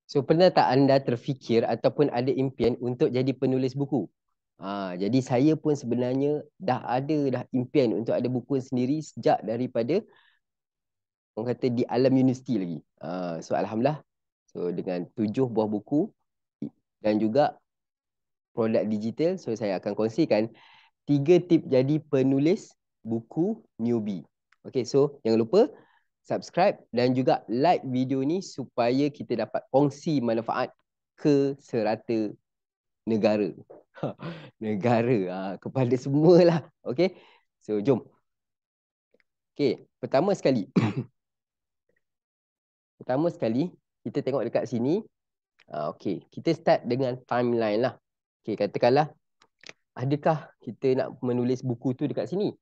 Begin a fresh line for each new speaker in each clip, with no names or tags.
So pernah tak anda terfikir ataupun ada impian untuk jadi penulis buku? Jadi saya pun sebenarnya dah impian untuk ada buku sendiri sejak daripada orang kata di alam universiti lagi. So alhamdulillah. So dengan 7 buah buku dan juga produk digital, so saya akan kongsikan 3 tip jadi penulis buku newbie. Okay, so jangan lupa subscribe dan juga like video ni supaya kita dapat kongsi manfaat ke serata negara. Negara kepada semualah. Okay, so jom. Okay, pertama sekali kita tengok dekat sini. Okay, kita start dengan timeline lah. Okay, katakanlah adakah kita nak menulis buku tu dekat sini?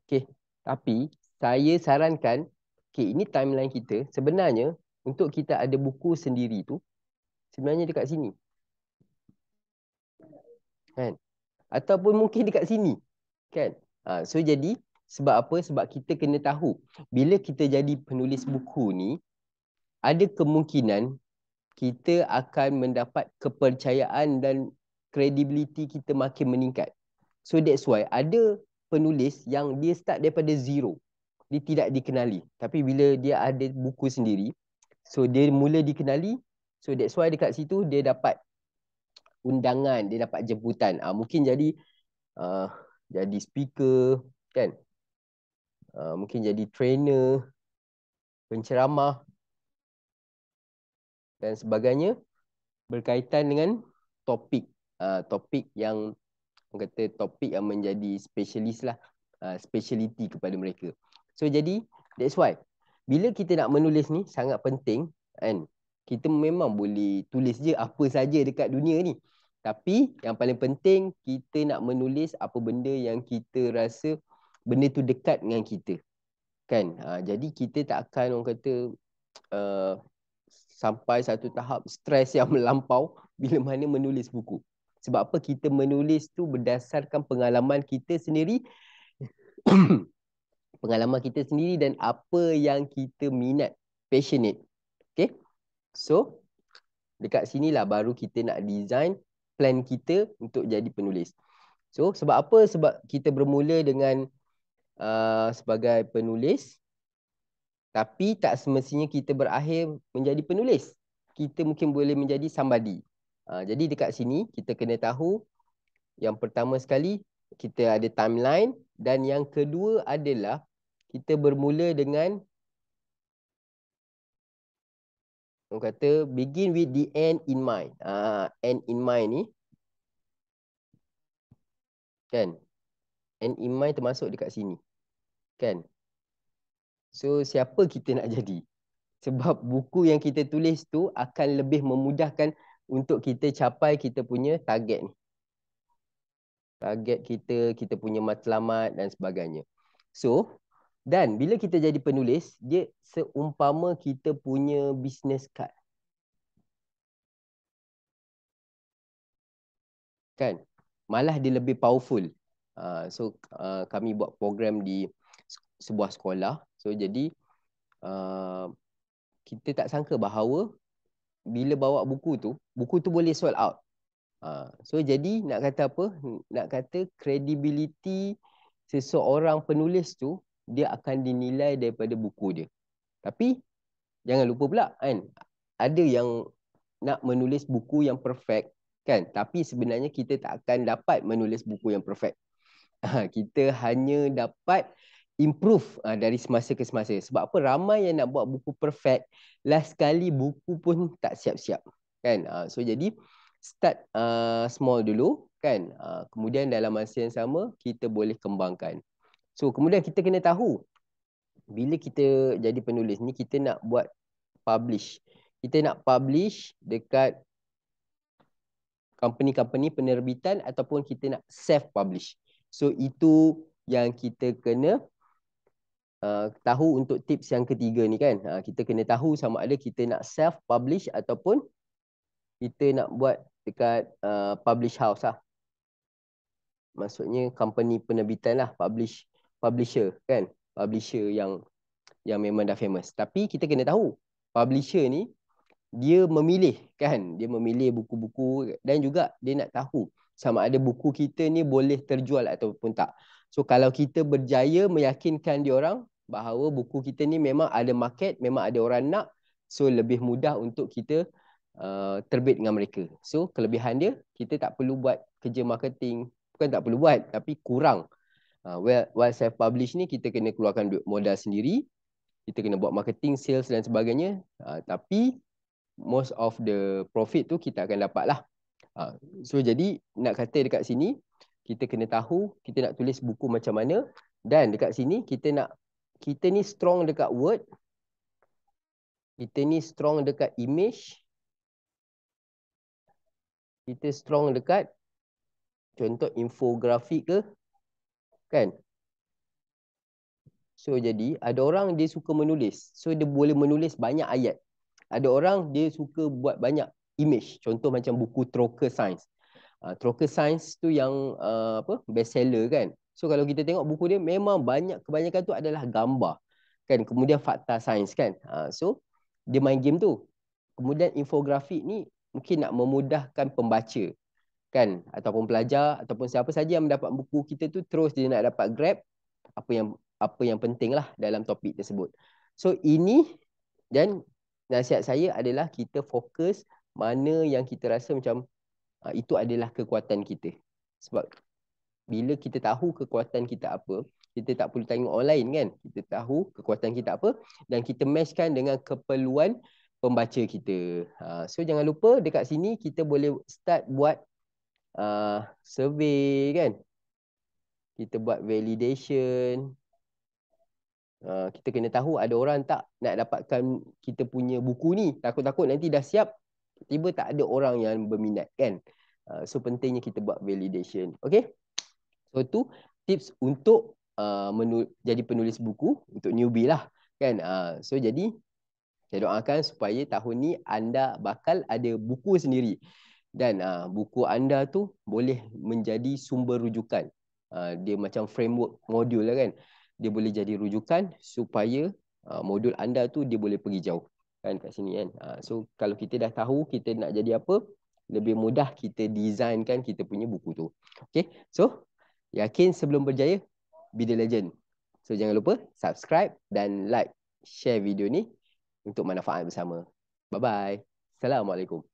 Okay, tapi saya sarankan, okay, ini timeline kita. Sebenarnya untuk kita ada buku sendiri tu sebenarnya dekat sini, kan? Ataupun mungkin dekat sini, kan? So jadi sebab apa? Sebab kita kena tahu bila kita jadi penulis buku ni, ada kemungkinan kita akan mendapat kepercayaan dan credibility kita makin meningkat. So that's why ada penulis yang dia start daripada zero. Dia tidak dikenali. Tapi bila dia ada buku sendiri, so dia mula dikenali. So that's why dekat situ dia dapat undangan, dia dapat jemputan. Mungkin uh, jadi speaker, kan? Mungkin jadi trainer, penceramah dan sebagainya berkaitan dengan topik. Topik yang kata topik yang menjadi spesialis lah, speciality kepada mereka. So jadi that's why bila kita nak menulis ni sangat penting, kan? Kita memang boleh tulis je apa saja dekat dunia ni, tapi yang paling penting kita nak menulis apa benda yang kita rasa benda tu dekat dengan kita, kan? Jadi kita tak akan orang kata uh, sampai satu tahap stres yang melampau bila mana menulis buku. Sebab apa? Kita menulis tu berdasarkan pengalaman kita sendiri, pengalaman kita sendiri dan apa yang kita minat, passionate. Okay? So, dekat sinilah baru kita nak design plan kita untuk jadi penulis. So, sebab apa? Sebab kita bermula dengan sebagai penulis, tapi tak semestinya kita berakhir menjadi penulis. Kita mungkin boleh menjadi somebody. Jadi dekat sini kita kena tahu yang pertama sekali kita ada timeline dan yang kedua adalah kita bermula dengan orang kata begin with the end in mind. End in mind ni, kan? End in mind termasuk dekat sini, kan? So siapa kita nak jadi? Sebab buku yang kita tulis tu akan lebih memudahkan untuk kita capai kita punya target ni. Target kita, kita punya matlamat dan sebagainya. So, dan bila kita jadi penulis, dia seumpama kita punya business card. Kan? Malah dia lebih powerful. Kami buat program di sebuah sekolah. So, jadi kita tak sangka bahawa bila bawa buku tu boleh sold out. So jadi nak kata apa? Nak kata credibility seseorang penulis tu dia akan dinilai daripada buku dia. Tapi jangan lupa pula, kan, ada yang nak menulis buku yang perfect, kan? Tapi sebenarnya kita tak akan dapat menulis buku yang perfect. Kita hanya dapat improve dari semasa ke semasa. Sebab apa? Ramai yang nak buat buku perfect, last kali buku pun tak siap-siap, kan? So jadi start small dulu, kan? Kemudian dalam masa yang sama kita boleh kembangkan. So kemudian kita kena tahu bila kita jadi penulis ni kita nak buat publish. Kita nak publish dekat company-company penerbitan ataupun kita nak self-publish. So itu yang kita kena tahu untuk tips yang ketiga ni, kan. Kita kena tahu sama ada kita nak self-publish ataupun kita nak buat dekat publish house lah. Maksudnya company penerbitan lah, publisher, kan. Publisher yang memang dah famous. Tapi kita kena tahu publisher ni dia memilih kan, dia memilih buku-buku dan juga dia nak tahu sama ada buku kita ni boleh terjual ataupun tak. So kalau kita berjaya meyakinkan dia orang bahawa buku kita ni memang ada market, memang ada orang nak, so lebih mudah untuk kita terbit dengan mereka. So kelebihan dia, kita tak perlu buat kerja marketing, bukan tak perlu buat tapi kurang. While self publish ni kita kena keluarkan duit modal sendiri, kita kena buat marketing, sales dan sebagainya. Tapi most of the profit tu kita akan dapat lah. So jadi nak kata dekat sini, kita kena tahu kita nak tulis buku macam mana, dan dekat sini kita ni strong dekat word, kita ni strong dekat image, kita strong dekat contoh infografik ke, kan? So jadi ada orang dia suka menulis, so dia boleh menulis banyak ayat. Ada orang dia suka buat banyak image, contoh macam buku Troker Science. Troker Science tu yang best seller kan. So kalau kita tengok buku dia memang kebanyakan tu adalah gambar kan, kemudian fakta sains kan. So dia main game tu. Kemudian infografik ni mungkin nak memudahkan pembaca kan, ataupun pelajar ataupun siapa saja yang mendapat buku kita tu terus dia nak dapat grab apa yang penting lah dalam topik tersebut. So ini, dan nasihat saya adalah kita fokus mana yang kita rasa macam itu adalah kekuatan kita. Sebab bila kita tahu kekuatan kita apa, kita tak perlu tengok orang lain kan. Kita tahu kekuatan kita apa dan kita matchkan dengan keperluan pembaca kita. So jangan lupa dekat sini kita boleh start buat survey kan. Kita buat validation. Kita kena tahu ada orang tak nak dapatkan kita punya buku ni. Takut-takut nanti dah siap, tiba tak ada orang yang berminat kan. So pentingnya kita buat validation. Okay. So tu tips untuk jadi penulis buku untuk newbie lah kan. So jadi saya doakan supaya tahun ni anda bakal ada buku sendiri. Dan buku anda tu boleh menjadi sumber rujukan. Dia macam framework modul lah kan. Dia boleh jadi rujukan supaya modul anda tu dia boleh pergi jauh. Kan kat sini kan. So kalau kita dah tahu kita nak jadi apa, lebih mudah kita designkan kita punya buku tu. Okay. So yakin sebelum berjaya, be the legend. So jangan lupa subscribe dan like, share video ni untuk manfaat bersama. Bye-bye. Assalamualaikum.